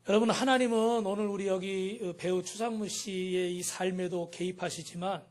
여러분, 하나님은 오늘 우리 여기 배우 추상무 씨의 이 삶에도 개입하시지만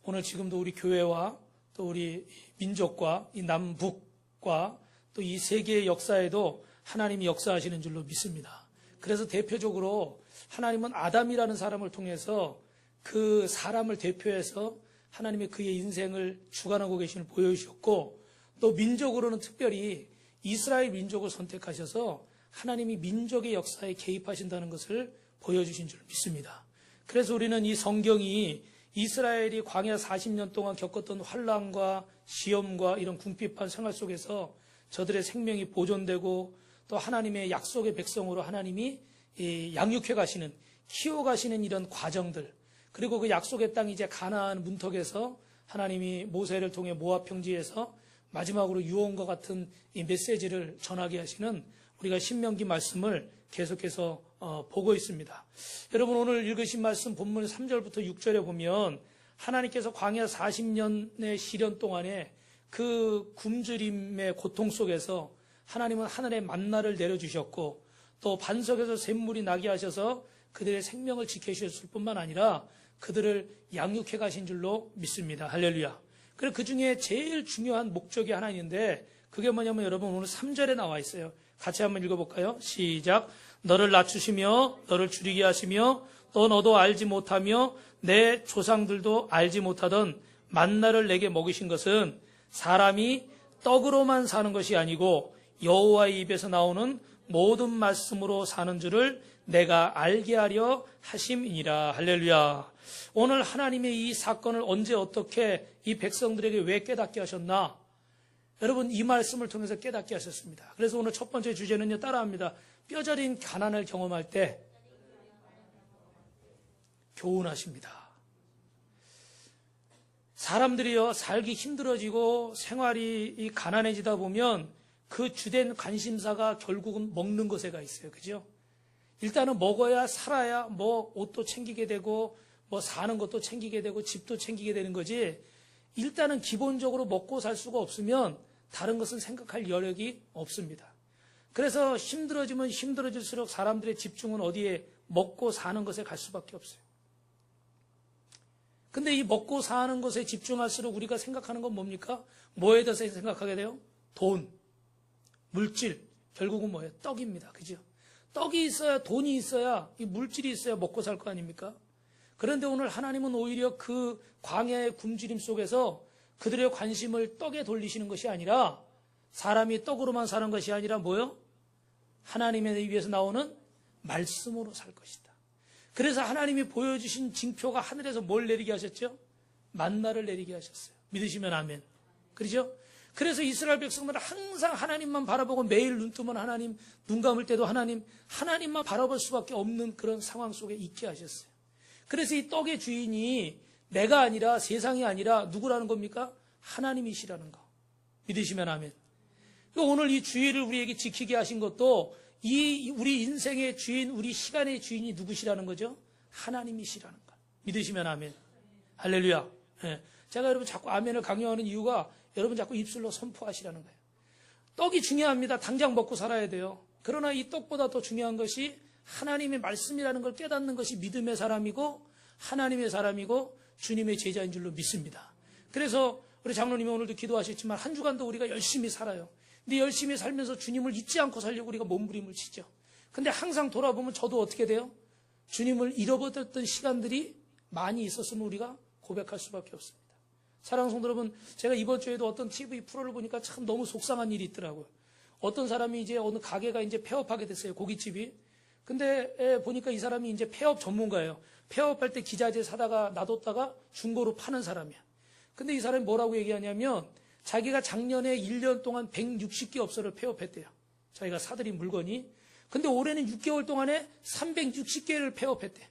오늘 지금도 우리 교회와 또 우리 민족과 이 남북과 또 이 세계의 역사에도 하나님이 역사하시는 줄로 믿습니다. 그래서 대표적으로 하나님은 아담이라는 사람을 통해서 그 사람을 대표해서 하나님의 그의 인생을 주관하고 계심을 보여주셨고, 또 민족으로는 특별히 이스라엘 민족을 선택하셔서 하나님이 민족의 역사에 개입하신다는 것을 보여주신 줄 믿습니다. 그래서 우리는 이 성경이 이스라엘이 광야 40년 동안 겪었던 환난과 시험과 이런 궁핍한 생활 속에서 저들의 생명이 보존되고 또 하나님의 약속의 백성으로 하나님이 양육해 가시는, 키워 가시는 이런 과정들, 그리고 그 약속의 땅 이제 가나안 문턱에서 하나님이 모세를 통해 모압 평지에서 마지막으로 유언과 같은 이 메시지를 전하게 하시는 우리가 신명기 말씀을 계속해서 보고 있습니다. 여러분, 오늘 읽으신 말씀 본문 3절부터 6절에 보면 하나님께서 광야 40년의 시련 동안에 그 굶주림의 고통 속에서 하나님은 하늘의 만나를 내려주셨고 또 반석에서 샘물이 나게 하셔서 그들의 생명을 지켜주셨을 뿐만 아니라 그들을 양육해 가신 줄로 믿습니다. 할렐루야. 그리고 그 중에 제일 중요한 목적이 하나 있는데 그게 뭐냐면 여러분 오늘 3절에 나와 있어요. 같이 한번 읽어볼까요? 시작. 너를 낮추시며 너를 줄이게 하시며 또 너도 알지 못하며 내 조상들도 알지 못하던 만나를 내게 먹이신 것은 사람이 떡으로만 사는 것이 아니고 여호와의 입에서 나오는 모든 말씀으로 사는 줄을 내가 알게 하려 하심이니라. 할렐루야. 오늘 하나님의 이 사건을 언제 어떻게 이 백성들에게 왜 깨닫게 하셨나? 여러분, 이 말씀을 통해서 깨닫게 하셨습니다. 그래서 오늘 첫 번째 주제는요, 따라합니다. 뼈저린 가난을 경험할 때 교훈하십니다. 사람들이요, 살기 힘들어지고 생활이 가난해지다 보면 그 주된 관심사가 결국은 먹는 것에가 있어요. 그죠? 일단은 먹어야 살아야 뭐 옷도 챙기게 되고 뭐 사는 것도 챙기게 되고 집도 챙기게 되는 거지, 일단은 기본적으로 먹고 살 수가 없으면 다른 것은 생각할 여력이 없습니다. 그래서 힘들어지면 힘들어질수록 사람들의 집중은 어디에? 먹고 사는 것에 갈 수밖에 없어요. 근데 이 먹고 사는 것에 집중할수록 우리가 생각하는 건 뭡니까? 뭐에 대해서 생각하게 돼요? 돈, 물질, 결국은 뭐예요? 떡입니다. 그죠? 떡이 있어야, 돈이 있어야, 이 물질이 있어야 먹고 살 거 아닙니까? 그런데 오늘 하나님은 오히려 그 광야의 굶주림 속에서 그들의 관심을 떡에 돌리시는 것이 아니라, 사람이 떡으로만 사는 것이 아니라 뭐요? 하나님의 입에서 나오는 말씀으로 살 것이다. 그래서 하나님이 보여주신 징표가 하늘에서 뭘 내리게 하셨죠? 만나를 내리게 하셨어요. 믿으시면 아멘. 그렇죠? 그래서 이스라엘 백성들은 항상 하나님만 바라보고 매일 눈 뜨면 하나님, 눈 감을 때도 하나님, 하나님만 바라볼 수밖에 없는 그런 상황 속에 있게 하셨어요. 그래서 이 떡의 주인이 내가 아니라, 세상이 아니라 누구라는 겁니까? 하나님이시라는 거. 믿으시면 아멘. 오늘 이 주의를 우리에게 지키게 하신 것도 이 우리 인생의 주인, 우리 시간의 주인이 누구시라는 거죠? 하나님이시라는 거. 믿으시면 아멘. 할렐루야. 네. 제가 여러분 자꾸 아멘을 강요하는 이유가 여러분 자꾸 입술로 선포하시라는 거예요. 떡이 중요합니다. 당장 먹고 살아야 돼요. 그러나 이 떡보다 더 중요한 것이 하나님의 말씀이라는 걸 깨닫는 것이 믿음의 사람이고 하나님의 사람이고 주님의 제자인 줄로 믿습니다. 그래서 우리 장로님이 오늘도 기도하셨지만 한 주간도 우리가 열심히 살아요. 근데 열심히 살면서 주님을 잊지 않고 살려고 우리가 몸부림을 치죠. 근데 항상 돌아보면 저도 어떻게 돼요? 주님을 잃어버렸던 시간들이 많이 있었으면 우리가 고백할 수밖에 없습니다. 사랑하는 성도 여러분, 제가 이번 주에도 어떤 TV 프로를 보니까 참 너무 속상한 일이 있더라고요. 어떤 사람이 이제 어느 가게가 이제 폐업하게 됐어요. 고깃집이. 근데 보니까 이 사람이 이제 폐업 전문가예요. 폐업할 때 기자재 사다가 놔뒀다가 중고로 파는 사람이야. 근데 이 사람이 뭐라고 얘기하냐면 자기가 작년에 1년 동안 160개 업소를 폐업했대요. 자기가 사들인 물건이. 근데 올해는 6개월 동안에 360개를 폐업했대.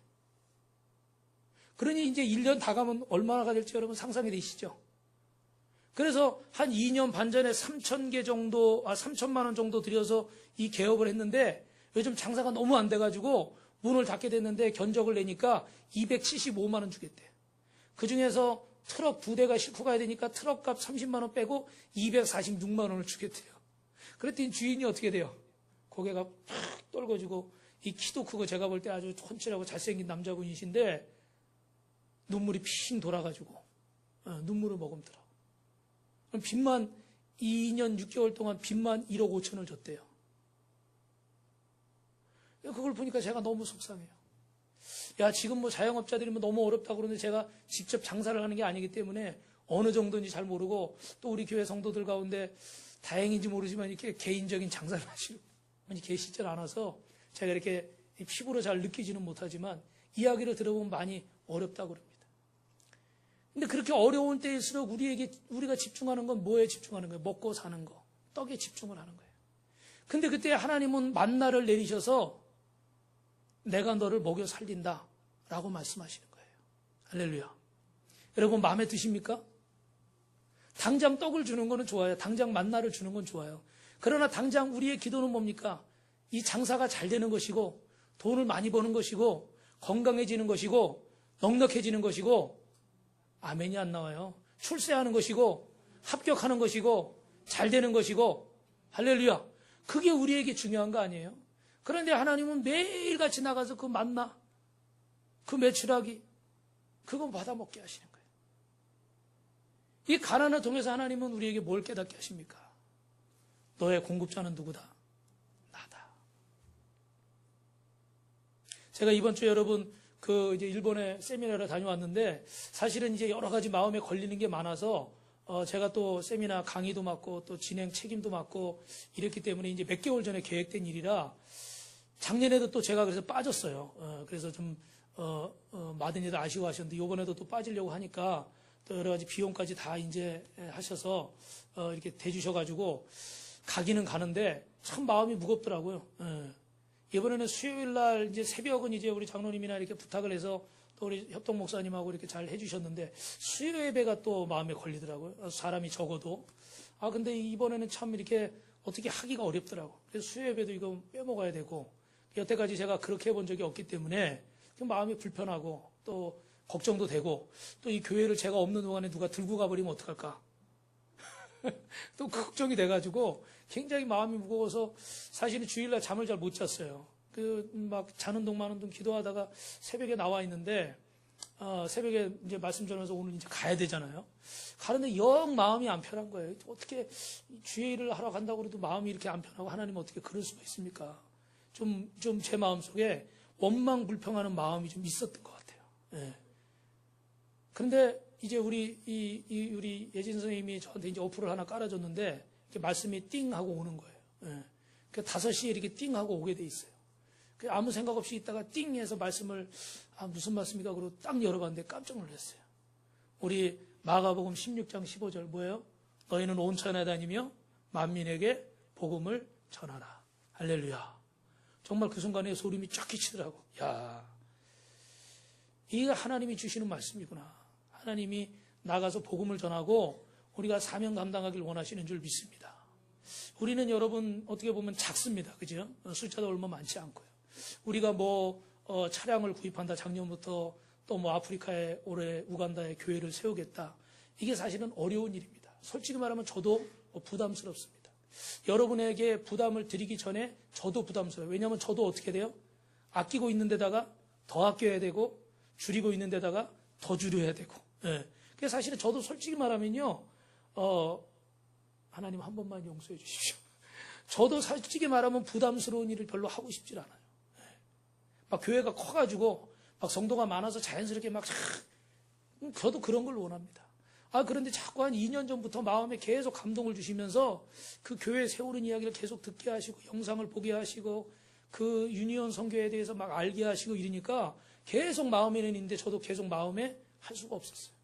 그러니 이제 1년 다 가면 얼마나 될지 여러분 상상이 되시죠? 그래서 한 2년 반 전에 3,000개 정도, 3천만 원 정도 들여서 이 개업을 했는데 요즘 장사가 너무 안 돼가지고 문을 닫게 됐는데 견적을 내니까 275만 원 주겠대요. 그 중에서 트럭 2대가 싣고 가야 되니까 트럭값 30만 원 빼고 246만 원을 주겠대요. 그랬더니 주인이 어떻게 돼요? 고개가 팍 떨궈지고 이 키도 크고 제가 볼 때 아주 훤칠하고 잘생긴 남자분이신데 눈물이 핑 돌아가지고 눈물을 머금더라. 그럼 빚만 2년 6개월 동안 빚만 1억 5천을 줬대요. 그걸 보니까 제가 너무 속상해요. 야, 지금 뭐 자영업자들이 뭐 너무 어렵다고 그러는데 제가 직접 장사를 하는 게 아니기 때문에 어느 정도인지 잘 모르고 또 우리 교회 성도들 가운데 다행인지 모르지만 이렇게 개인적인 장사를 하시는 분이 계시질 않아서 제가 이렇게 피부로 잘 느끼지는 못하지만 이야기를 들어보면 많이 어렵다고 그럽니다. 근데 그렇게 어려운 때일수록 우리가 집중하는 건 뭐에 집중하는 거예요? 먹고 사는 거, 떡에 집중을 하는 거예요. 근데 그때 하나님은 만나를 내리셔서 내가 너를 먹여 살린다 라고 말씀하시는 거예요. 할렐루야. 여러분 마음에 드십니까? 당장 떡을 주는 거는 좋아요. 당장 만나를 주는 건 좋아요. 그러나 당장 우리의 기도는 뭡니까? 이 장사가 잘 되는 것이고 돈을 많이 버는 것이고 건강해지는 것이고 넉넉해지는 것이고 아멘이 안 나와요. 출세하는 것이고 합격하는 것이고 잘 되는 것이고 할렐루야. 그게 우리에게 중요한 거 아니에요? 그런데 하나님은 매일같이 나가서 그 만나, 그 메추라기 그거 받아먹게 하시는 거예요. 이 가난을 통해서 하나님은 우리에게 뭘 깨닫게 하십니까? 너의 공급자는 누구다? 나다. 제가 이번 주에 여러분 이제 일본에 세미나를 다녀왔는데 사실은 이제 여러 가지 마음에 걸리는 게 많아서 제가 또 세미나 강의도 맡고 또 진행 책임도 맡고 이랬기 때문에 이제 몇 개월 전에 계획된 일이라 작년에도 또 제가 그래서 빠졌어요. 그래서 좀 많은 아쉬워하셨는데 이번에도 또 빠지려고 하니까 또 여러 가지 비용까지 다 이제 하셔서 이렇게 대주셔가지고 가기는 가는데 참 마음이 무겁더라고요. 이번에는 수요일 날 이제 새벽은 이제 우리 장로님이나 이렇게 부탁을 해서 또 우리 협동 목사님하고 이렇게 잘 해주셨는데 수요 예배가 또 마음에 걸리더라고요. 사람이 적어도. 근데 이번에는 참 이렇게 어떻게 하기가 어렵더라고. 그래서 수요 예배도 이거 빼먹어야 되고 여태까지 제가 그렇게 해본 적이 없기 때문에 마음이 불편하고 또 걱정도 되고 또 이 교회를 제가 없는 동안에 누가 들고 가버리면 어떡할까. 또 걱정이 돼가지고 굉장히 마음이 무거워서 사실은 주일날 잠을 잘 못 잤어요. 막 자는 동 마는 동 기도하다가 새벽에 나와 있는데 새벽에 이제 말씀 전해서 오늘 이제 가야 되잖아요. 가는데 영 마음이 안 편한 거예요. 어떻게 주의 일을 하러 간다고 해도 마음이 이렇게 안 편하고 하나님 어떻게 그럴 수가 있습니까? 좀 제 마음속에 원망 불평하는 마음이 좀 있었던 것 같아요. 예. 그런데 이제 우리 예진 선생님이 저한테 이제 어플을 하나 깔아줬는데 말씀이 띵 하고 오는 거예요. 예. 그 5시에 이렇게 띵 하고 오게 돼 있어요. 아무 생각 없이 있다가 띵 해서 말씀을 무슨 말씀이까 그러고 딱 열어봤는데 깜짝 놀랐어요. 우리 마가복음 16장 15절 뭐예요? 너희는 온 천하에 다니며 만민에게 복음을 전하라. 할렐루야. 정말 그 순간에 소름이 쫙 끼치더라고. 야, 이게 하나님이 주시는 말씀이구나. 하나님이 나가서 복음을 전하고 우리가 사명 감당하길 원하시는 줄 믿습니다. 우리는 여러분 어떻게 보면 작습니다. 그죠? 숫자도 얼마 많지 않고요. 우리가 차량을 구입한다. 작년부터 또 아프리카에 올해 우간다에 교회를 세우겠다. 이게 사실은 어려운 일입니다. 솔직히 말하면 저도 부담스럽습니다. 여러분에게 부담을 드리기 전에 저도 부담스러워요. 왜냐하면 저도 어떻게 돼요? 아끼고 있는 데다가 더 아껴야 되고 줄이고 있는 데다가 더 줄여야 되고. 예. 그래서 사실은 저도 솔직히 말하면요. 하나님 한 번만 용서해 주십시오. 저도 솔직히 말하면 부담스러운 일을 별로 하고 싶질 않아요. 예. 막 교회가 커가지고 막 성도가 많아서 자연스럽게 저도 그런 걸 원합니다. 그런데 자꾸 한 2년 전부터 마음에 계속 감동을 주시면서 그 교회 세우는 이야기를 계속 듣게 하시고 영상을 보게 하시고 그 유니온 선교에 대해서 막 알게 하시고 이러니까 계속 마음에는 있는데 저도 계속 마음에 할 수가 없었어요.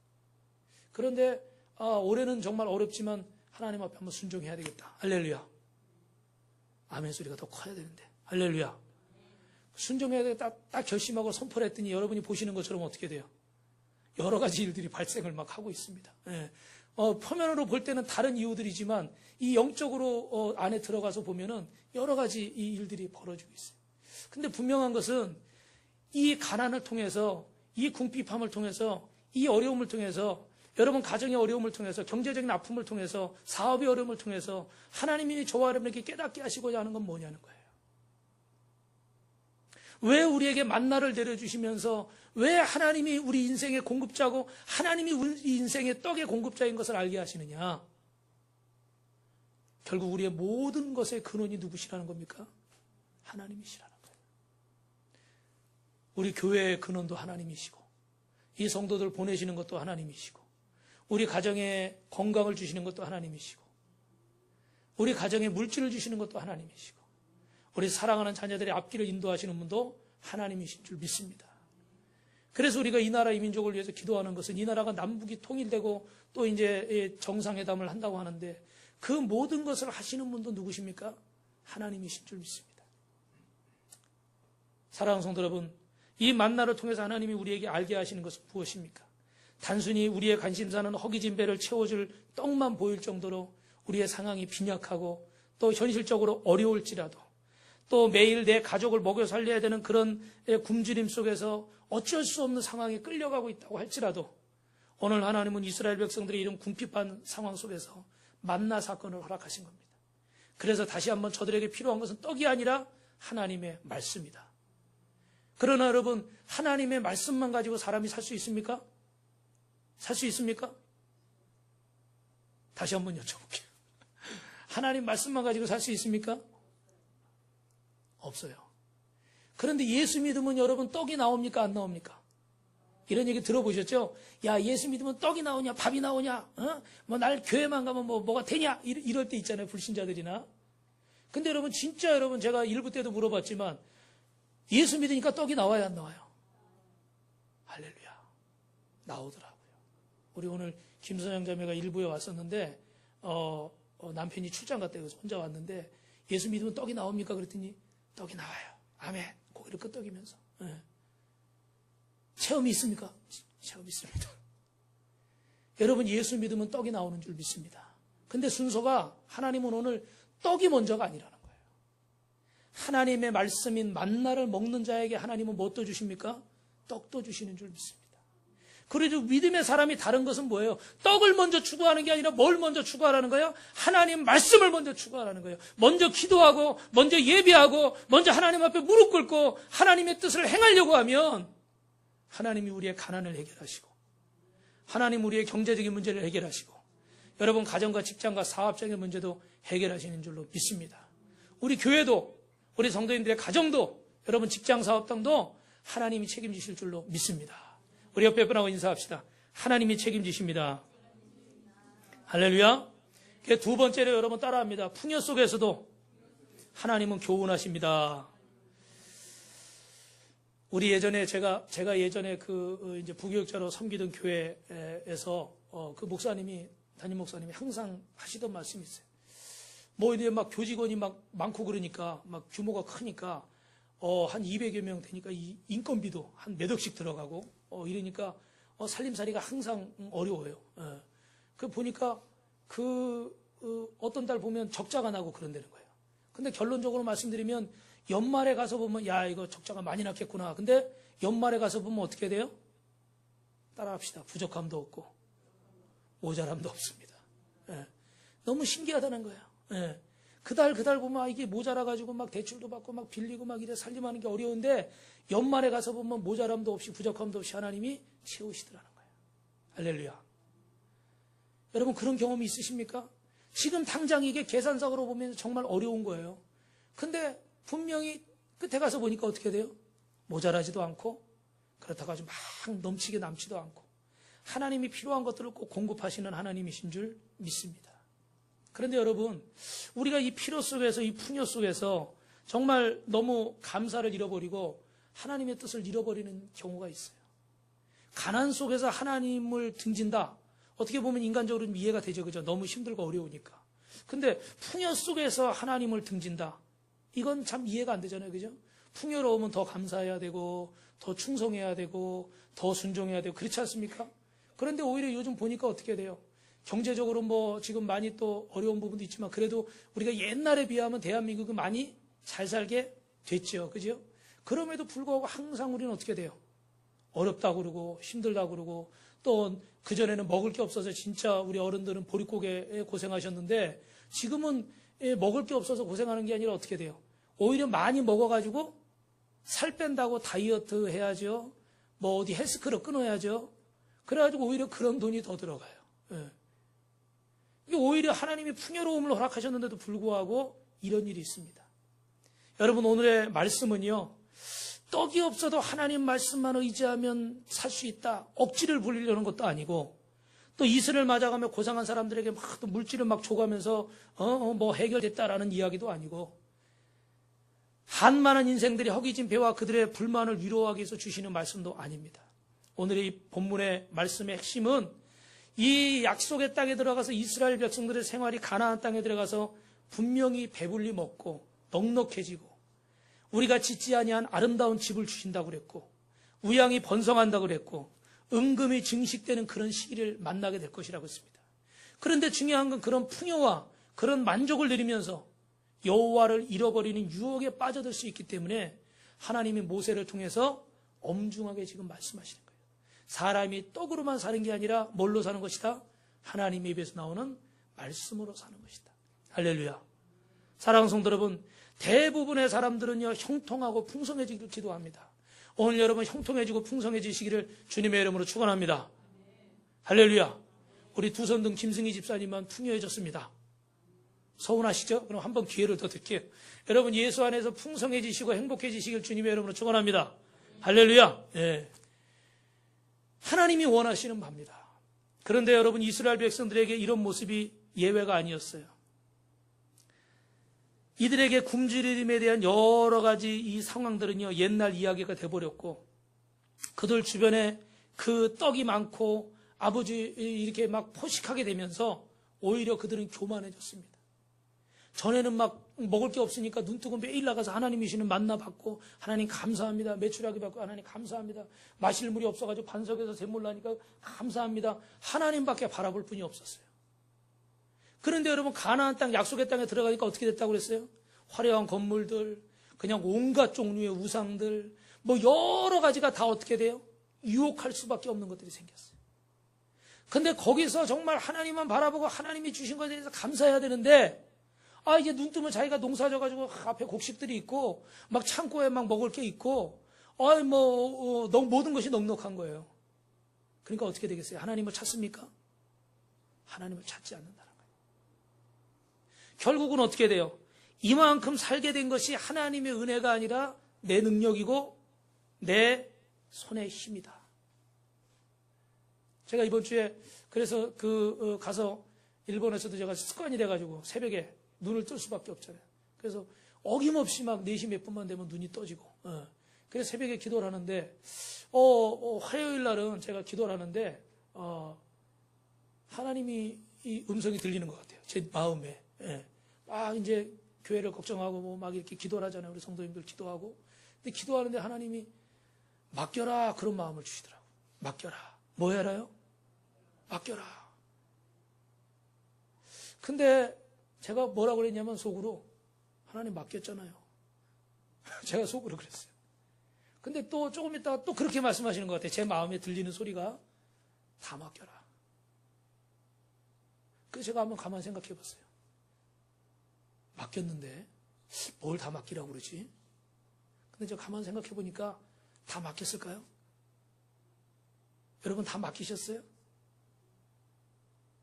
그런데 올해는 정말 어렵지만 하나님 앞에 한번 순종해야 되겠다. 할렐루야. 아멘 소리가 더 커야 되는데. 할렐루야. 순종해야 되겠다. 딱 결심하고 선포를 했더니 여러분이 보시는 것처럼 어떻게 돼요? 여러 가지 일들이 발생을 막 하고 있습니다. 예. 표면으로 볼 때는 다른 이유들이지만 이 영적으로 안에 들어가서 보면은 여러 가지 이 일들이 벌어지고 있어요. 근데 분명한 것은 이 가난을 통해서 이 궁핍함을 통해서 이 어려움을 통해서 여러분 가정의 어려움을 통해서 경제적인 아픔을 통해서 사업의 어려움을 통해서 하나님이 저와 여러분에게 깨닫게 하시고자 하는 건 뭐냐는 거예요. 왜 우리에게 만나를 내려주시면서 왜 하나님이 우리 인생의 공급자고 하나님이 우리 인생의 떡의 공급자인 것을 알게 하시느냐? 결국 우리의 모든 것의 근원이 누구시라는 겁니까? 하나님이시라는 거예요. 우리 교회의 근원도 하나님이시고 이 성도들 보내시는 것도 하나님이시고 우리 가정에 건강을 주시는 것도 하나님이시고 우리 가정에 물질을 주시는 것도 하나님이시고 우리 사랑하는 자녀들의 앞길을 인도하시는 분도 하나님이신 줄 믿습니다. 그래서 우리가 이 나라 이 민족을 위해서 기도하는 것은 이 나라가 남북이 통일되고 또 이제 정상회담을 한다고 하는데 그 모든 것을 하시는 분도 누구십니까? 하나님이신 줄 믿습니다. 사랑하는 성도 여러분, 이 만나를 통해서 하나님이 우리에게 알게 하시는 것은 무엇입니까? 단순히 우리의 관심사는 허기진 배를 채워줄 떡만 보일 정도로 우리의 상황이 빈약하고 또 현실적으로 어려울지라도 또 매일 내 가족을 먹여 살려야 되는 그런 굶주림 속에서 어쩔 수 없는 상황에 끌려가고 있다고 할지라도 오늘 하나님은 이스라엘 백성들이 이런 궁핍한 상황 속에서 만나 사건을 허락하신 겁니다. 그래서 다시 한번 저들에게 필요한 것은 떡이 아니라 하나님의 말씀이다. 그러나 여러분, 하나님의 말씀만 가지고 사람이 살 수 있습니까? 살 수 있습니까? 다시 한번 여쭤볼게요. 하나님 말씀만 가지고 살 수 있습니까? 없어요. 그런데 예수 믿으면 여러분 떡이 나옵니까? 안 나옵니까? 이런 얘기 들어보셨죠? 야, 예수 믿으면 떡이 나오냐? 밥이 나오냐? 뭐 날 교회만 가면 뭐가 되냐? 이럴 때 있잖아요. 불신자들이나. 근데 여러분, 진짜 여러분, 제가 일부 때도 물어봤지만 예수 믿으니까 떡이 나와요? 안 나와요? 할렐루야. 나오더라고요. 우리 오늘 김선영 자매가 일부에 왔었는데 남편이 출장 갔다 여기서 혼자 왔는데 예수 믿으면 떡이 나옵니까? 그랬더니 떡이 나와요. 아멘. 고기를 끄떡이면서. 네. 체험이 있습니까? 체험이 있습니다. 여러분, 예수 믿으면 떡이 나오는 줄 믿습니다. 근데 순서가 하나님은 오늘 떡이 먼저가 아니라는 거예요. 하나님의 말씀인 만나를 먹는 자에게 하나님은 뭣도 주십니까? 떡도 주시는 줄 믿습니다. 그래도 믿음의 사람이 다른 것은 뭐예요? 떡을 먼저 추구하는 게 아니라 뭘 먼저 추구하라는 거예요? 하나님 말씀을 먼저 추구하라는 거예요. 먼저 기도하고 먼저 예배하고 먼저 하나님 앞에 무릎 꿇고 하나님의 뜻을 행하려고 하면 하나님이 우리의 가난을 해결하시고 하나님 우리의 경제적인 문제를 해결하시고 여러분 가정과 직장과 사업적인 문제도 해결하시는 줄로 믿습니다. 우리 교회도 우리 성도인들의 가정도 여러분 직장 사업당도 하나님이 책임지실 줄로 믿습니다. 우리 옆에 분하고 인사합시다. 하나님이 책임지십니다. 할렐루야. 두 번째로 여러분 따라합니다. 풍요 속에서도 하나님은 교훈하십니다. 우리 예전에 제가 예전에 이제 부교육자로 섬기던 교회에서 그 목사님이 담임 목사님이 항상 하시던 말씀이 있어요. 뭐 이제 막 교직원이 막 많고 그러니까 막 규모가 크니까 한 200여 명 되니까 이 인건비도 한 몇 억씩 들어가고 이러니까 살림살이가 항상 어려워요. 그 보니까 어떤 달 보면 적자가 나고 그런다는 거예요. 근데 결론적으로 말씀드리면 연말에 가서 보면 야 이거 적자가 많이 났겠구나. 근데 연말에 가서 보면 어떻게 돼요? 따라합시다. 부족함도 없고 모자람도 없습니다. 너무 신기하다는 거예요. 그달 보면 이게 모자라가지고 막 대출도 받고 막 빌리고 막 이래 살림하는 게 어려운데 연말에 가서 보면 모자람도 없이 부족함도 없이 하나님이 채우시더라는 거예요. 할렐루야. 여러분 그런 경험이 있으십니까? 지금 당장 이게 계산상으로 보면 정말 어려운 거예요. 근데 분명히 끝에 가서 보니까 어떻게 돼요? 모자라지도 않고 그렇다고 아주 막 넘치게 남지도 않고 하나님이 필요한 것들을 꼭 공급하시는 하나님이신 줄 믿습니다. 그런데 여러분 우리가 이 필요 속에서 이 풍요 속에서 정말 너무 감사를 잃어버리고 하나님의 뜻을 잃어버리는 경우가 있어요. 가난 속에서 하나님을 등진다. 어떻게 보면 인간적으로 이해가 되죠. 그죠? 너무 힘들고 어려우니까. 근데 풍요 속에서 하나님을 등진다. 이건 참 이해가 안 되잖아요. 그죠? 풍요로우면 더 감사해야 되고 더 충성해야 되고 더 순종해야 되고 그렇지 않습니까? 그런데 오히려 요즘 보니까 어떻게 돼요? 경제적으로 뭐 지금 많이 또 어려운 부분도 있지만 그래도 우리가 옛날에 비하면 대한민국은 많이 잘 살게 됐죠. 그죠? 그럼에도 불구하고 항상 우리는 어떻게 돼요? 어렵다고 그러고 힘들다고 그러고 또 그전에는 먹을 게 없어서 진짜 우리 어른들은 보릿고개에 고생하셨는데 지금은 먹을 게 없어서 고생하는 게 아니라 어떻게 돼요? 오히려 많이 먹어가지고 살 뺀다고 다이어트 해야죠. 뭐 어디 헬스클럽 끊어야죠. 그래가지고 오히려 그런 돈이 더 들어가요. 예. 이게 오히려 하나님이 풍요로움을 허락하셨는데도 불구하고 이런 일이 있습니다. 여러분, 오늘의 말씀은요, 떡이 없어도 하나님 말씀만 의지하면 살 수 있다, 억지를 부리려는 것도 아니고, 또 이슬을 맞아가며 고상한 사람들에게 막 또 물질을 막 줘가면서 뭐 해결됐다라는 이야기도 아니고, 한많은 인생들이 허기진 배와 그들의 불만을 위로하기 위해서 주시는 말씀도 아닙니다. 오늘의 이 본문의 말씀의 핵심은 이 약속의 땅에 들어가서 이스라엘 백성들의 생활이 가나안 땅에 들어가서 분명히 배불리 먹고 넉넉해지고, 우리가 짓지 아니한 아름다운 집을 주신다고 그랬고, 우양이 번성한다고 그랬고, 은금이 증식되는 그런 시기를 만나게 될 것이라고 했습니다. 그런데 중요한 건 그런 풍요와 그런 만족을 누리면서 여호와를 잃어버리는 유혹에 빠져들 수 있기 때문에 하나님이 모세를 통해서 엄중하게 지금 말씀하시는 거예요. 사람이 떡으로만 사는 게 아니라 뭘로 사는 것이다? 하나님의 입에서 나오는 말씀으로 사는 것이다. 할렐루야. 사랑하는 성도 여러분, 대부분의 사람들은요, 형통하고 풍성해지기를 기도합니다. 오늘 여러분 형통해지고 풍성해지시기를 주님의 이름으로 축원합니다. 할렐루야. 우리 두선등 김승희 집사님만 풍요해졌습니다. 서운하시죠? 그럼 한번 기회를 더 드릴게요. 여러분, 예수 안에서 풍성해지시고 행복해지시길 주님의 이름으로 축원합니다. 할렐루야. 네. 하나님이 원하시는 바입니다. 그런데 여러분, 이스라엘 백성들에게 이런 모습이 예외가 아니었어요. 이들에게 굶주림에 대한 여러 가지 이 상황들은요, 옛날 이야기가 돼버렸고, 그들 주변에 그 떡이 많고 아버지 이렇게 막 포식하게 되면서 오히려 그들은 교만해졌습니다. 전에는 막 먹을 게 없으니까 눈 뜨고 매일 나가서 하나님이 주시는 만나 받고, 하나님 감사합니다. 매출하게 받고, 하나님 감사합니다. 마실 물이 없어가지고 반석에서 샘물 나니까 감사합니다. 하나님밖에 바라볼 분이 없었어요. 그런데 여러분, 가나안 땅, 약속의 땅에 들어가니까 어떻게 됐다고 그랬어요? 화려한 건물들, 그냥 온갖 종류의 우상들, 뭐 여러 가지가 다 어떻게 돼요? 유혹할 수밖에 없는 것들이 생겼어요. 근데 거기서 정말 하나님만 바라보고 하나님이 주신 것에 대해서 감사해야 되는데, 이제 눈 뜨면 자기가 농사 져가지고 앞에 곡식들이 있고, 막 창고에 막 먹을 게 있고, 모든 것이 넉넉한 거예요. 그러니까 어떻게 되겠어요? 하나님을 찾습니까? 하나님을 찾지 않는다는 거예요. 결국은 어떻게 돼요? 이만큼 살게 된 것이 하나님의 은혜가 아니라 내 능력이고 내 손의 힘이다. 제가 이번 주에 그래서 가서 일본에서도 제가 습관이 돼가지고 새벽에 눈을 뜰 수밖에 없잖아요. 그래서 어김없이 막 4시 몇 분만 되면 눈이 떠지고, 그래서 새벽에 기도를 하는데, 화요일 날은 제가 기도를 하는데, 하나님이 이 음성이 들리는 것 같아요. 제 마음에. 막 이제 교회를 걱정하고 뭐 막 이렇게 기도를 하잖아요. 우리 성도님들 기도하고. 근데 기도하는데 하나님이 맡겨라, 그런 마음을 주시더라고요. 맡겨라. 뭐 해라요? 맡겨라. 근데 제가 뭐라고 그랬냐면 속으로, 하나님 맡겼잖아요. 제가 속으로 그랬어요. 근데 또 조금 있다가 또 그렇게 말씀하시는 것 같아요. 제 마음에 들리는 소리가, 다 맡겨라. 그래서 제가 한번 가만히 생각해 봤어요. 맡겼는데 뭘 다 맡기라고 그러지? 근데 제가 가만히 생각해 보니까 다 맡겼을까요? 여러분, 다 맡기셨어요?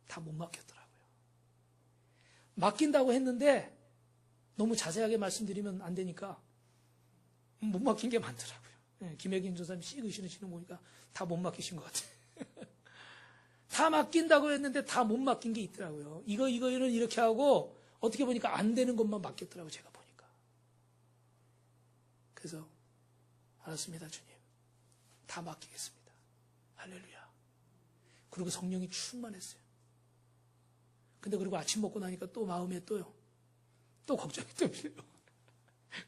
다 못 맡겼더라고요. 맡긴다고 했는데 너무 자세하게 말씀드리면 안 되니까 못 맡긴 게 많더라고요. 김혜긴 조사님 씩 의심하시는 거 보니까 다 못 맡기신 것 같아요. 다 맡긴다고 했는데 다 못 맡긴 게 있더라고요. 이거는 이렇게 하고 어떻게 보니까 안 되는 것만 맡겼더라고요. 제가 보니까. 그래서 알았습니다, 주님. 다 맡기겠습니다. 할렐루야. 그리고 성령이 충만했어요. 근데 그리고 아침 먹고 나니까 또 마음에 또 걱정이 또 들어요.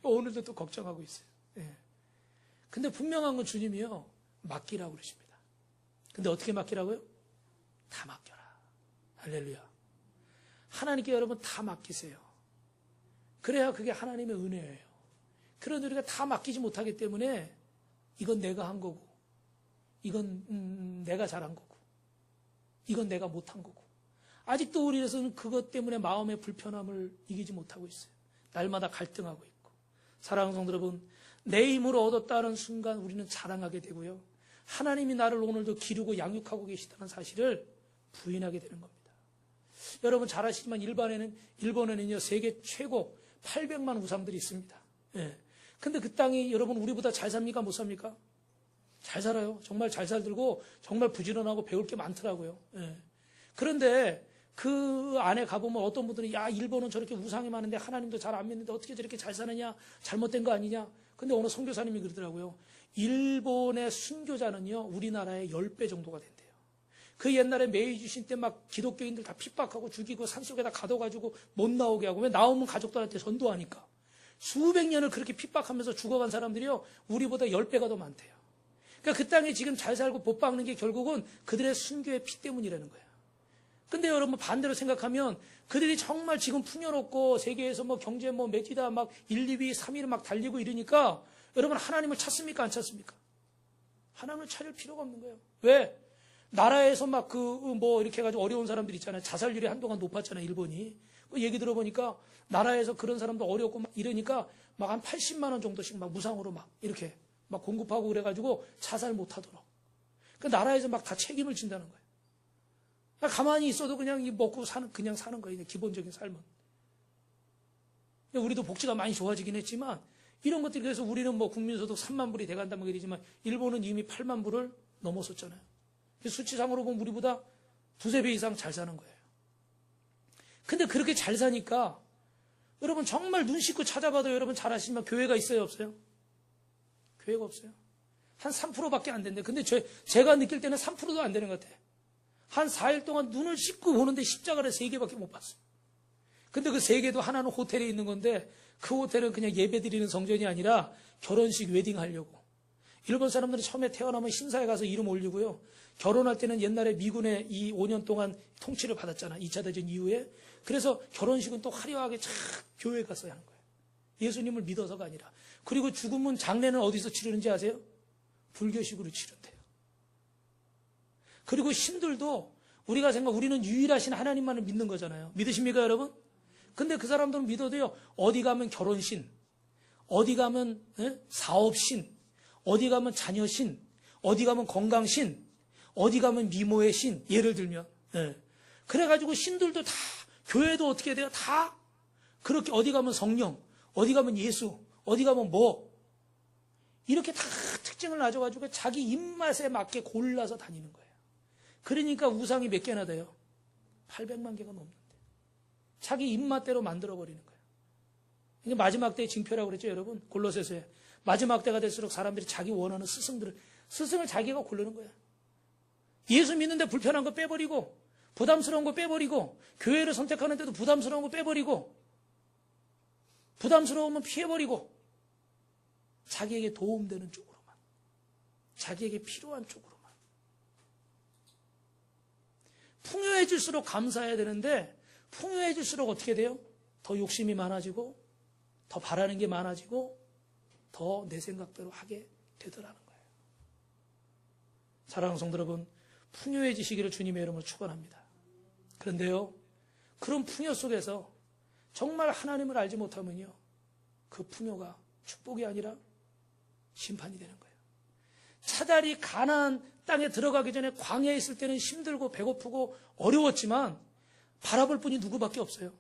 오늘도 또 걱정하고 있어요. 근데 분명한 건 주님이요, 맡기라고 그러십니다. 근데 어떻게 맡기라고요? 다 맡겨라. 할렐루야. 하나님께 여러분 다 맡기세요. 그래야 그게 하나님의 은혜예요. 그런데 우리가 다 맡기지 못하기 때문에 이건 내가 한 거고, 이건 내가 잘한 거고, 이건 내가 못한 거고, 아직도 우리에서는 그것 때문에 마음의 불편함을 이기지 못하고 있어요. 날마다 갈등하고 있고. 사랑하는 성도 여러분, 내 힘으로 얻었다는 순간 우리는 자랑하게 되고요. 하나님이 나를 오늘도 기르고 양육하고 계시다는 사실을 부인하게 되는 겁니다. 여러분 잘 아시지만 일본에는요, 세계 최고 800만 우상들이 있습니다. 예. 근데 그 땅이 여러분 우리보다 잘 삽니까? 못 삽니까? 잘 살아요. 정말 잘 살들고 정말 부지런하고 배울 게 많더라고요. 예. 그런데 그 안에 가보면 어떤 분들은 야, 일본은 저렇게 우상이 많은데 하나님도 잘 안 믿는데 어떻게 저렇게 잘 사느냐? 잘못된 거 아니냐? 근데 어느 선교사님이 그러더라고요. 일본의 순교자는요, 우리나라의 10배 정도가 된대요. 그 옛날에 메이지 유신 때 막 기독교인들 다 핍박하고 죽이고 산속에다 가둬가지고 못 나오게 하고, 왜 나오면 가족들한테 전도하니까. 수백 년을 그렇게 핍박하면서 죽어간 사람들이요, 우리보다 10배가 더 많대요. 그러니까 그 땅에 지금 잘 살고 복 받는 게 결국은 그들의 순교의 피 때문이라는 거예요. 근데 여러분 반대로 생각하면 그들이 정말 지금 풍요롭고 세계에서 뭐 경제 뭐 매지다 막 1, 2위, 3위를 막 달리고 이러니까 여러분 하나님을 찾습니까? 안 찾습니까? 하나님을 찾을 필요가 없는 거예요. 왜? 나라에서 막 뭐 이렇게 해가지고 어려운 사람들 있잖아요. 자살률이 한동안 높았잖아요. 일본이. 얘기 들어보니까 나라에서 그런 사람도 어렵고 막 이러니까 막 한 80만 원 정도씩 막 무상으로 막 이렇게 막 공급하고 그래가지고 자살 못 하도록. 그 나라에서 막 다 책임을 진다는 거예요. 가만히 있어도 그냥 먹고 그냥 사는 거예요. 기본적인 삶은. 우리도 복지가 많이 좋아지긴 했지만 이런 것들이, 그래서 우리는 뭐 국민소득 3만 불이 돼간다는 얘기지만 일본은 이미 8만 불을 넘었었잖아요. 수치상으로 보면 우리보다 두세 배 이상 잘 사는 거예요. 근데 그렇게 잘 사니까 여러분 정말 눈 씻고 찾아봐도 여러분 잘 아시지만 교회가 있어요, 없어요? 교회가 없어요. 한 3%밖에 안 된대. 근데 제가 느낄 때는 3%도 안 되는 것 같아요. 한 4일 동안 눈을 씻고 보는데 십자가를 3개밖에 못 봤어요. 근데 그 3개도 하나는 호텔에 있는 건데 그 호텔은 그냥 예배 드리는 성전이 아니라 결혼식 웨딩 하려고. 일본 사람들은 처음에 태어나면 심사에 가서 이름 올리고요. 결혼할 때는 옛날에 미군의 이 5년 동안 통치를 받았잖아. 2차 대전 이후에. 그래서 결혼식은 또 화려하게 쫙 교회에 가서 하는 거예요. 예수님을 믿어서가 아니라. 그리고 죽음은 장례는 어디서 치르는지 아세요? 불교식으로 치른대요. 그리고 신들도 우리가 우리는 유일하신 하나님만을 믿는 거잖아요. 믿으십니까, 여러분? 근데 그 사람들은 믿어도요, 어디 가면 결혼신, 어디 가면 사업신, 어디 가면 자녀신, 어디 가면 건강신, 어디 가면 미모의 신, 예를 들면. 그래가지고 신들도 다, 교회도 어떻게 돼요? 다 그렇게 어디 가면 성령, 어디 가면 예수, 어디 가면 뭐, 이렇게 다 특징을 가져가지고 자기 입맛에 맞게 골라서 다니는 거예요. 그러니까 우상이 몇 개나 돼요? 800만 개가 넘는데. 자기 입맛대로 만들어버리는 거예요. 이게 마지막 때의 징표라고 그랬죠, 여러분? 골로새서에. 마지막 때가 될수록 사람들이 자기 원하는 스승을 자기가 고르는 거예요. 예수 믿는데 불편한 거 빼버리고, 부담스러운 거 빼버리고, 교회를 선택하는데도 부담스러운 거 빼버리고, 부담스러우면 피해버리고, 자기에게 도움되는 쪽으로만, 자기에게 필요한 쪽으로만. 풍요해질수록 감사해야 되는데 풍요해질수록 어떻게 돼요? 더 욕심이 많아지고 더 바라는 게 많아지고 더 내 생각대로 하게 되더라는 거예요. 사랑하는 성도 여러분, 풍요해지시기를 주님의 이름으로 축원합니다. 그런데요, 그런 풍요 속에서 정말 하나님을 알지 못하면요, 그 풍요가 축복이 아니라 심판이 되는 거예요. 차라리 가나안 땅에 들어가기 전에 광야에 있을 때는 힘들고 배고프고 어려웠지만 바라볼 분이 누구밖에 없어요?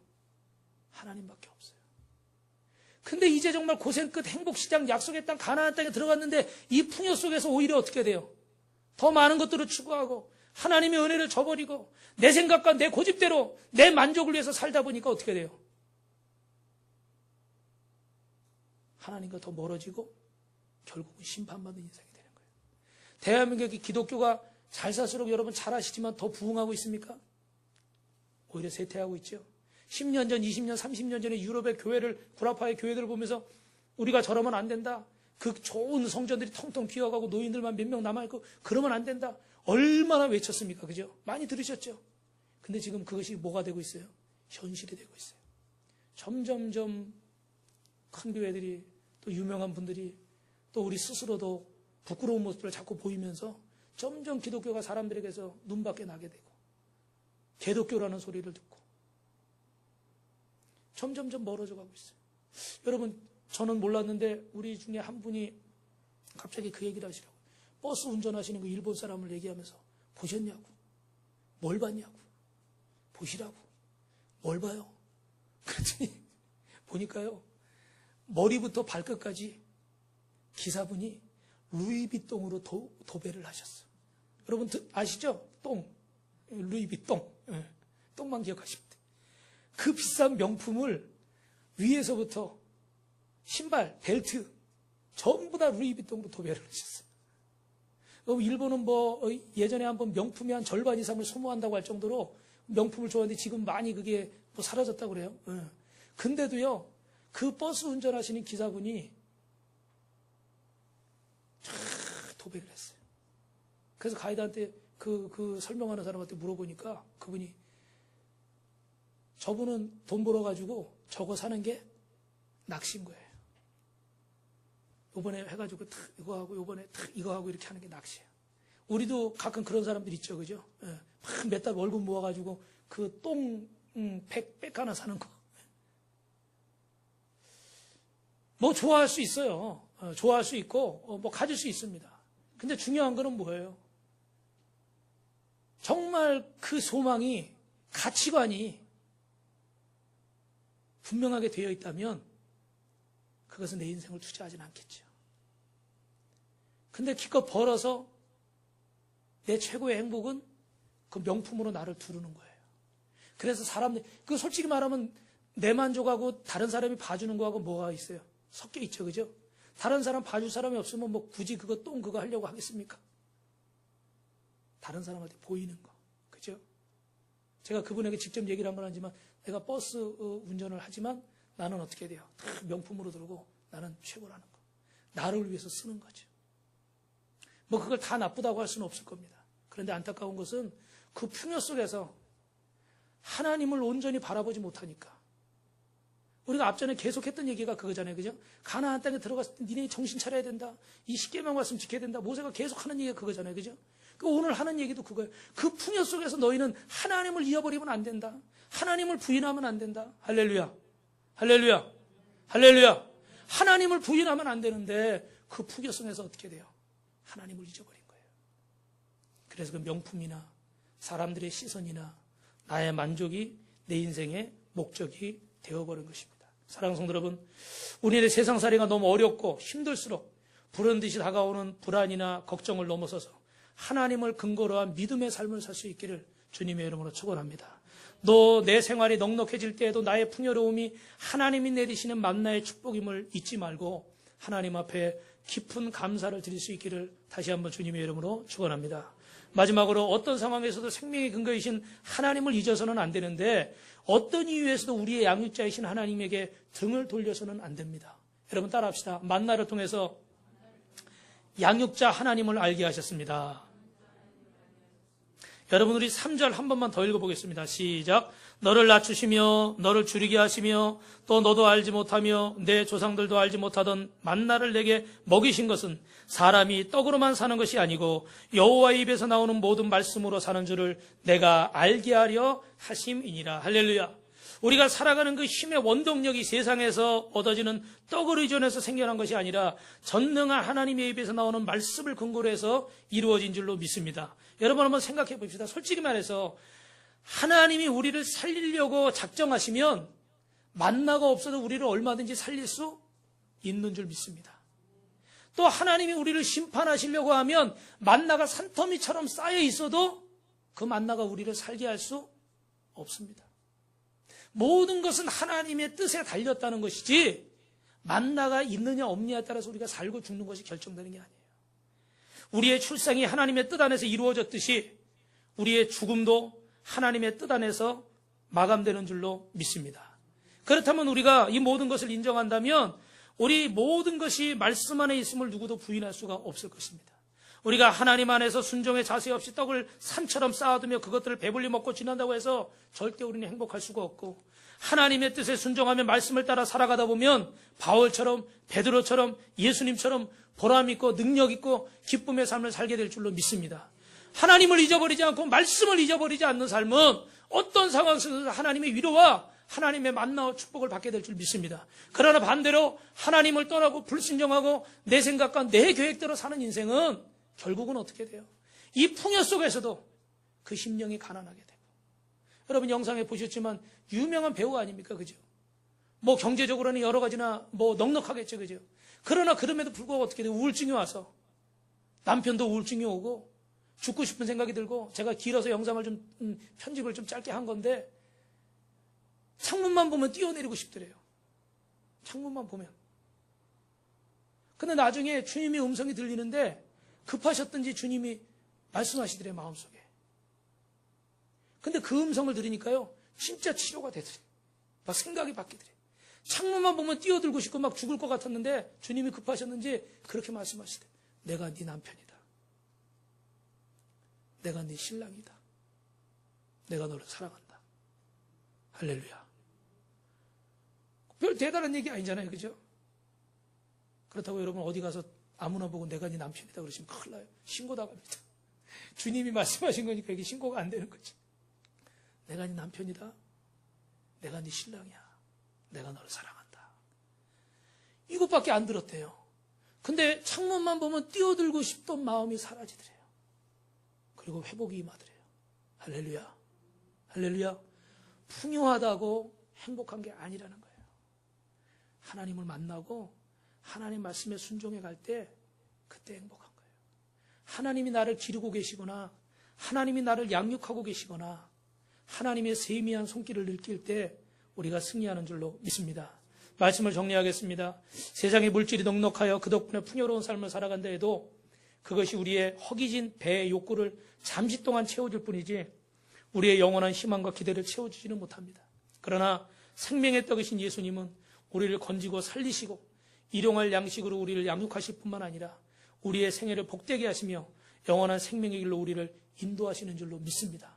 하나님밖에 없어요. 근데 이제 정말 고생 끝 행복시장 약속의 땅 가나안 땅에 들어갔는데 이 풍요 속에서 오히려 어떻게 돼요? 더 많은 것들을 추구하고 하나님의 은혜를 저버리고 내 생각과 내 고집대로 내 만족을 위해서 살다 보니까 어떻게 돼요? 하나님과 더 멀어지고 결국은 심판받는 인생이 되는 거예요. 대한민국의 기독교가 잘 살수록 여러분 잘 아시지만 더 부흥하고 있습니까? 오히려 쇠퇴하고 있죠. 10년 전, 20년, 30년 전에 유럽의 교회를, 구라파의 교회들을 보면서 우리가 저러면 안 된다. 그 좋은 성전들이 텅텅 비어가고 노인들만 몇 명 남아있고 그러면 안 된다. 얼마나 외쳤습니까? 그죠? 많이 들으셨죠? 근데 지금 그것이 뭐가 되고 있어요? 현실이 되고 있어요. 점점점 큰 교회들이 또 유명한 분들이 또 우리 스스로도 부끄러운 모습을 자꾸 보이면서 점점 기독교가 사람들에게서 눈밖에 나게 되고 개독교라는 소리를 듣고 점점점 멀어져 가고 있어요. 여러분, 저는 몰랐는데 우리 중에 한 분이 갑자기 그 얘기를 하시라고. 버스 운전하시는 그 일본 사람을 얘기하면서 보셨냐고. 뭘 봤냐고. 보시라고. 뭘 봐요. 그랬더니 보니까요. 머리부터 발끝까지 기사분이 루이비통으로 도배를 하셨어요. 여러분 아시죠? 똥. 루이비통. 똥만 기억하시면 돼요. 그 비싼 명품을 위에서부터 신발, 벨트 전부 다 루이비통으로 도배를 하셨어요. 일본은 예전에 한번 명품이 한 절반 이상을 소모한다고 할 정도로 명품을 좋아하는데 지금 많이 그게 사라졌다고 그래요. 근데도요, 그 버스 운전하시는 기사분이 도배를 했어요. 그래서 가이드한테 그 설명하는 사람한테 물어보니까 그분이 저분은 돈 벌어가지고 저거 사는 게 낚시인 거예요. 요번에 해가지고 이거 하고 요번에 이거 하고 이렇게 하는 게 낚시예요. 우리도 가끔 그런 사람들 있죠, 그죠? 몇 달 월급 모아가지고 그 백 하나 사는 거. 좋아할 수 있어요. 좋아할 수 있고 가질 수 있습니다. 근데 중요한 거는 뭐예요? 정말 그 소망이, 가치관이 분명하게 되어 있다면 그것은 내 인생을 투자하진 않겠죠. 근데 기껏 벌어서 내 최고의 행복은 그 명품으로 나를 두르는 거예요. 그래서 솔직히 말하면 내 만족하고 다른 사람이 봐주는 거하고 뭐가 있어요? 섞여 있죠, 그죠? 다른 사람 봐줄 사람이 없으면 굳이 그거 하려고 하겠습니까? 다른 사람한테 보이는 거, 그죠? 제가 그분에게 직접 얘기를 한 건 아니지만 내가 버스 운전을 하지만 나는 어떻게 돼요? 다 명품으로 들고 나는 최고라는 거. 나를 위해서 쓰는 거죠. 그걸 다 나쁘다고 할 수는 없을 겁니다. 그런데 안타까운 것은 그 풍요 속에서 하나님을 온전히 바라보지 못하니까. 우리가 앞전에 계속했던 얘기가 그거잖아요, 그죠? 가나안 땅에 들어갔을 때 니네 정신 차려야 된다. 이 10계명 말씀 지켜야 된다. 모세가 계속하는 얘기가 그거잖아요, 그죠? 오늘 하는 얘기도 그거예요. 그 풍요 속에서 너희는 하나님을 잃어버리면 안 된다. 하나님을 부인하면 안 된다. 할렐루야. 할렐루야. 할렐루야. 하나님을 부인하면 안 되는데 그 풍요 속에서 어떻게 돼요? 하나님을 잊어버린 거예요. 그래서 그 명품이나 사람들의 시선이나 나의 만족이 내 인생의 목적이 되어버린 것입니다. 사랑하는 성도 여러분, 우리의 세상살이가 너무 어렵고 힘들수록 불현듯이 다가오는 불안이나 걱정을 넘어서서 하나님을 근거로 한 믿음의 삶을 살 수 있기를 주님의 이름으로 축원합니다. 너 내 생활이 넉넉해질 때에도 나의 풍요로움이 하나님이 내리시는 만나의 축복임을 잊지 말고 하나님 앞에 깊은 감사를 드릴 수 있기를 다시 한번 주님의 이름으로 축원합니다. 마지막으로 어떤 상황에서도 생명의 근거이신 하나님을 잊어서는 안 되는데 어떤 이유에서도 우리의 양육자이신 하나님에게 등을 돌려서는 안 됩니다. 여러분 따라합시다. 만나를 통해서 양육자 하나님을 알게 하셨습니다. 여러분 우리 3절 한 번만 더 읽어보겠습니다. 시작. 너를 낮추시며 너를 줄이게 하시며 또 너도 알지 못하며 내 조상들도 알지 못하던 만나를 내게 먹이신 것은 사람이 떡으로만 사는 것이 아니고 여호와의 입에서 나오는 모든 말씀으로 사는 줄을 내가 알게 하려 하심이니라. 할렐루야. 우리가 살아가는 그 힘의 원동력이 세상에서 얻어지는 떡을 의존해서 생겨난 것이 아니라 전능한 하나님의 입에서 나오는 말씀을 근거로 해서 이루어진 줄로 믿습니다. 여러분 한번 생각해 봅시다. 솔직히 말해서 하나님이 우리를 살리려고 작정하시면 만나가 없어도 우리를 얼마든지 살릴 수 있는 줄 믿습니다. 또 하나님이 우리를 심판하시려고 하면 만나가 산더미처럼 쌓여 있어도 그 만나가 우리를 살게 할 수 없습니다. 모든 것은 하나님의 뜻에 달렸다는 것이지 만나가 있느냐 없느냐에 따라서 우리가 살고 죽는 것이 결정되는 게 아니에요. 우리의 출생이 하나님의 뜻 안에서 이루어졌듯이 우리의 죽음도 하나님의 뜻 안에서 마감되는 줄로 믿습니다. 그렇다면 우리가 이 모든 것을 인정한다면 우리 모든 것이 말씀 안에 있음을 누구도 부인할 수가 없을 것입니다. 우리가 하나님 안에서 순종의 자세 없이 떡을 산처럼 쌓아두며 그것들을 배불리 먹고 지난다고 해서 절대 우리는 행복할 수가 없고 하나님의 뜻에 순종하며 말씀을 따라 살아가다 보면 바울처럼 베드로처럼 예수님처럼 보람 있고 능력 있고 기쁨의 삶을 살게 될 줄로 믿습니다. 하나님을 잊어버리지 않고 말씀을 잊어버리지 않는 삶은 어떤 상황 속에서 하나님의 위로와 하나님의 만나와 축복을 받게 될 줄 믿습니다. 그러나 반대로 하나님을 떠나고 불순종하고 내 생각과 내 계획대로 사는 인생은 결국은 어떻게 돼요? 이 풍요 속에서도 그 심령이 가난하게 되고. 여러분 영상에 보셨지만 유명한 배우 아닙니까? 그죠? 뭐 경제적으로는 여러 가지나 뭐 넉넉하겠죠. 그죠? 그러나 그럼에도 불구하고 어떻게 돼요? 우울증이 와서 남편도 우울증이 오고 죽고 싶은 생각이 들고, 제가 길어서 영상을 좀 편집을 좀 짧게 한 건데 창문만 보면 뛰어내리고 싶더래요. 창문만 보면. 근데 나중에 주님의 음성이 들리는데 급하셨던지 주님이 말씀하시더래요, 마음속에. 근데 그 음성을 들으니까요, 진짜 치료가 되더래요. 막 생각이 바뀌더래요. 창문만 보면 뛰어들고 싶고 막 죽을 것 같았는데 주님이 급하셨는지 그렇게 말씀하시더래요. 내가 네 남편이다. 내가 네 신랑이다. 내가 너를 사랑한다. 할렐루야. 별 대단한 얘기 아니잖아요. 그죠? 그렇다고 여러분 어디 가서 아무나 보고 내가 네 남편이다 그러시면 큰일 나요. 신고 나갑니다. 주님이 말씀하신 거니까 이게 신고가 안 되는 거지. 내가 네 남편이다. 내가 네 신랑이야. 내가 너를 사랑한다. 이것밖에 안 들었대요. 근데 창문만 보면 뛰어들고 싶던 마음이 사라지더래요. 그리고 회복이 임하더래요. 할렐루야. 할렐루야. 풍요하다고 행복한 게 아니라는 거예요. 하나님을 만나고 하나님 말씀에 순종해 갈 때 그때 행복한 거예요. 하나님이 나를 기르고 계시거나 하나님이 나를 양육하고 계시거나 하나님의 세미한 손길을 느낄 때 우리가 승리하는 줄로 믿습니다. 말씀을 정리하겠습니다. 세상의 물질이 넉넉하여 그 덕분에 풍요로운 삶을 살아간다 해도 그것이 우리의 허기진 배의 욕구를 잠시 동안 채워줄 뿐이지 우리의 영원한 희망과 기대를 채워주지는 못합니다. 그러나 생명의 떡이신 예수님은 우리를 건지고 살리시고 일용할 양식으로 우리를 양육하실 뿐만 아니라 우리의 생애를 복되게 하시며 영원한 생명의 길로 우리를 인도하시는 줄로 믿습니다.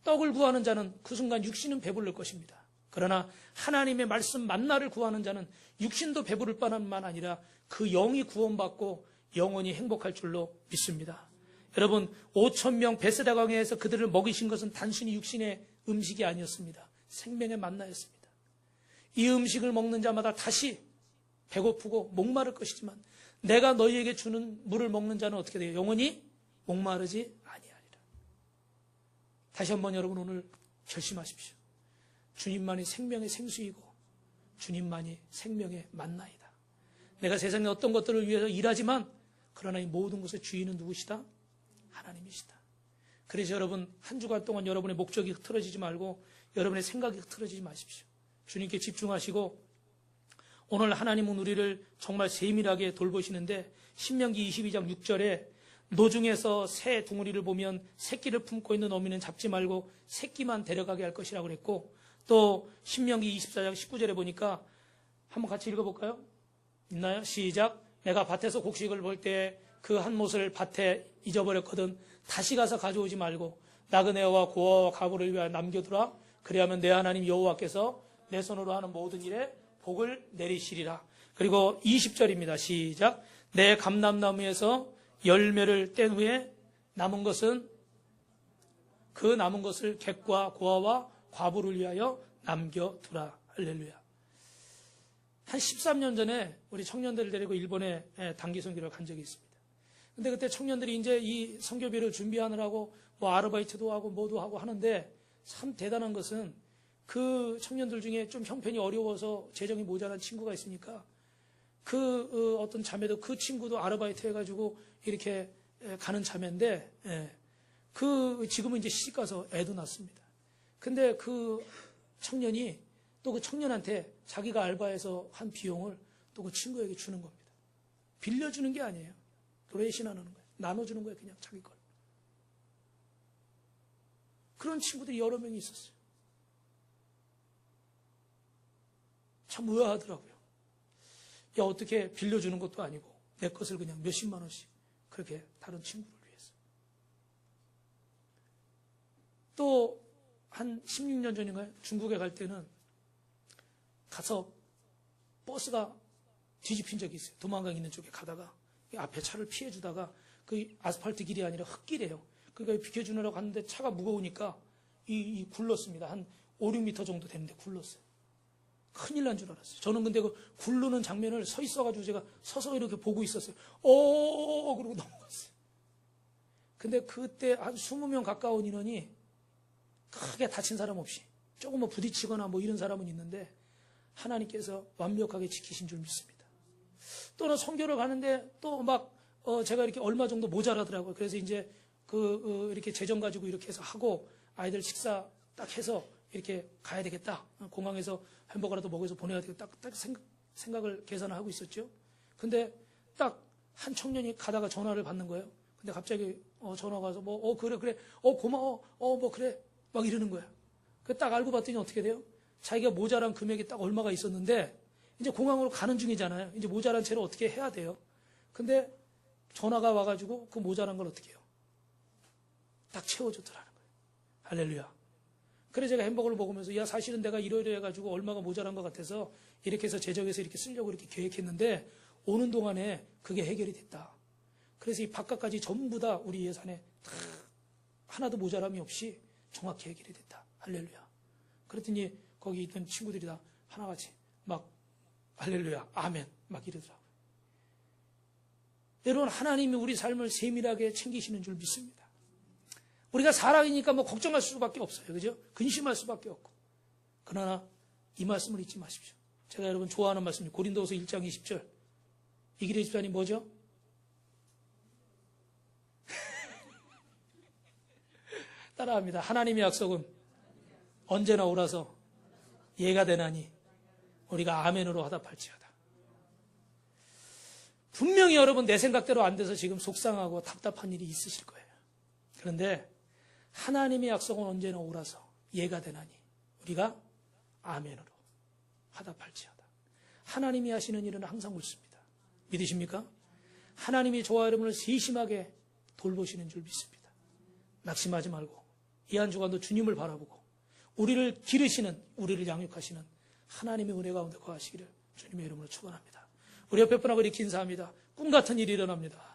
떡을 구하는 자는 그 순간 육신은 배부를 것입니다. 그러나 하나님의 말씀 만나를 구하는 자는 육신도 배부를 뿐만 아니라 그 영이 구원받고 영원히 행복할 줄로 믿습니다. 여러분 5,000명 베세다 강에서 그들을 먹이신 것은 단순히 육신의 음식이 아니었습니다. 생명의 만나였습니다. 이 음식을 먹는 자마다 다시 배고프고 목마를 것이지만 내가 너희에게 주는 물을 먹는 자는 어떻게 돼요? 영원히 목마르지 아니하리라. 다시 한번 여러분 오늘 결심하십시오. 주님만이 생명의 생수이고 주님만이 생명의 만나이다. 내가 세상의 어떤 것들을 위해서 일하지만 그러나 이 모든 것의 주인은 누구시다? 하나님이시다. 그래서 여러분 한 주간 동안 여러분의 목적이 흐트러지지 말고 여러분의 생각이 흐트러지지 마십시오. 주님께 집중하시고 오늘 하나님은 우리를 정말 세밀하게 돌보시는데 신명기 22장 6절에 노중에서 새 둥우리를 보면 새끼를 품고 있는 어미는 잡지 말고 새끼만 데려가게 할 것이라고 그랬고 또 신명기 24장 19절에 보니까 한번 같이 읽어볼까요? 있나요? 시작. 내가 밭에서 곡식을 볼 때 그 한 못을 밭에 잊어버렸거든 다시 가서 가져오지 말고 나그네와 고아와 가부를 위하여 남겨두라. 그리하면 내 하나님 여호와께서 내 손으로 하는 모든 일에 복을 내리시리라. 그리고 20절입니다. 시작. 내 감람나무에서 열매를 뗀 후에 남은 것은 그 남은 것을 객과 고아와 과부를 위하여 남겨두라. 할렐루야. 한 13년 전에 우리 청년들을 데리고 일본에 단기 선교를 간 적이 있습니다. 근데 그때 청년들이 이제 이 선교비를 준비하느라고 뭐 아르바이트도 하고 뭐도 하고 하는데 참 대단한 것은 그 청년들 중에 좀 형편이 어려워서 재정이 모자란 친구가 있으니까 그 어떤 자매도 그 친구도 아르바이트 해가지고 이렇게 가는 자매인데 그 지금은 이제 시집가서 애도 낳습니다. 근데 그 청년이 또 그 청년한테 자기가 알바해서 한 비용을 또 그 친구에게 주는 겁니다. 빌려주는 게 아니에요. 도네이션 안 하는 거예요. 나눠주는 거예요. 그냥 자기 걸. 그런 친구들이 여러 명이 있었어요. 참 의아하더라고요. 야, 어떻게 빌려주는 것도 아니고 내 것을 그냥 몇십만 원씩 그렇게 다른 친구를 위해서. 또 한 16년 전인가요? 중국에 갈 때는 가서 버스가 뒤집힌 적이 있어요. 도망강 있는 쪽에 가다가 앞에 차를 피해주다가 그 아스팔트 길이 아니라 흙길이에요. 그러니까 비켜주느라고 갔는데 차가 무거우니까 이 굴렀습니다. 한 5, 6m 정도 되는데 굴렀어요. 큰일 난 줄 알았어요. 저는 근데 그 굴르는 장면을 서 있어가지고 제가 서서 이렇게 보고 있었어요. 그러고 넘어갔어요. 근데 그때 한 20명 가까운 인원이 크게 다친 사람 없이 조금 뭐 부딪히거나 뭐 이런 사람은 있는데 하나님께서 완벽하게 지키신 줄 믿습니다. 또는 선교를 가는데 또 막 제가 이렇게 얼마 정도 모자라더라고요. 그래서 이제 이렇게 재정 가지고 이렇게 해서 하고 아이들 식사 딱 해서 이렇게 가야 되겠다. 공항에서 햄버거라도 먹어서 보내야 되겠다. 딱 생각을 계산을 하고 있었죠. 근데 딱 한 청년이 가다가 전화를 받는 거예요. 근데 갑자기 전화가 와서 그래 고마워 뭐 그래 막 이러는 거야. 그 딱 알고 봤더니 어떻게 돼요? 자기가 모자란 금액이 딱 얼마가 있었는데 이제 공항으로 가는 중이잖아요. 이제 모자란 채로 어떻게 해야 돼요? 근데 전화가 와가지고 그 모자란 걸 어떻게 해요? 딱 채워줬더라는 거예요. 할렐루야. 그래 제가 햄버거를 먹으면서 야 사실은 내가 이러이러 해가지고 얼마가 모자란 것 같아서 이렇게 해서 재정해서 이렇게 쓰려고 이렇게 계획했는데 오는 동안에 그게 해결이 됐다. 그래서 이 바깥까지 전부 다 우리 예산에 다 하나도 모자람이 없이 정확히 해결이 됐다. 할렐루야. 그랬더니 거기 있던 친구들이 다 하나같이 막 할렐루야 아멘 막 이러더라고요. 여러분 하나님이 우리 삶을 세밀하게 챙기시는 줄 믿습니다. 우리가 사람이니까 뭐 걱정할 수밖에 없어요. 그죠? 근심할 수밖에 없고. 그러나 이 말씀을 잊지 마십시오. 제가 여러분 좋아하는 말씀이 고린도후서 1장 20절. 이기래 집사님 뭐죠? 따라합니다. 하나님의 약속은 언제나 오라서 예가 되나니 우리가 아멘으로 화답할지어다. 분명히 여러분 내 생각대로 안 돼서 지금 속상하고 답답한 일이 있으실 거예요. 그런데 하나님의 약속은 언제나 오라서 예가 되나니 우리가 아멘으로 화답할지어다. 하나님이 하시는 일은 항상 옳습니다. 믿으십니까? 하나님이 저와 여러분을 세심하게 돌보시는 줄 믿습니다. 낙심하지 말고 이 한 주간도 주님을 바라보고 우리를 기르시는, 우리를 양육하시는 하나님의 은혜 가운데 거하시기를 주님의 이름으로 축원합니다. 우리 옆에 분하고 이렇게 인사합니다. 꿈 같은 일이 일어납니다.